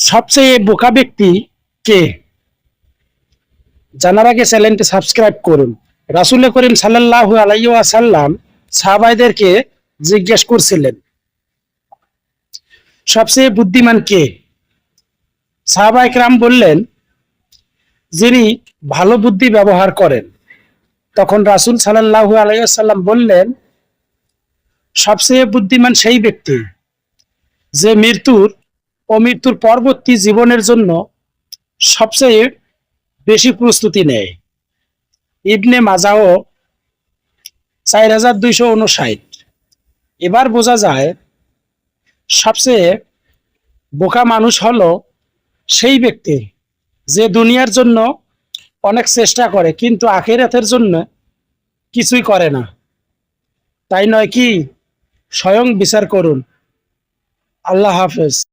সবচেয়ে বোকা ব্যক্তি কে? জানার আগে চ্যানেলটি সাবস্ক্রাইব করুন। রাসূল করিম সাল্লাল্লাহু আলাইহি ওয়াসাল্লাম সাহাবাইদেরকে জিজ্ঞেস করছিলেন, সবচেয়ে বুদ্ধিমান কে? সাহাবায়ে কেরাম বললেন, যিনি ভালো বুদ্ধি ব্যবহার করেন। তখন রাসূল সাল্লাল্লাহু আলাইহি ওয়াসাল্লাম বললেন, সবচেয়ে বুদ্ধিমান সেই ব্যক্তি যে মৃত্যুর ও মৃত্যুর পরবর্তী জীবনের জন্য সবচেয়ে বেশি প্রস্তুতি নেয়। ইবনে মাজাহ 4259। এবার বোঝা যায় সবচেয়ে বোকা মানুষ হলো সেই ব্যক্তি যে দুনিয়ার জন্য অনেক চেষ্টা করে কিন্তু আখিরাতের জন্য কিছুই করে না। তাই নয় কি? স্বয়ং বিচার করুন। আল্লাহ হাফেজ।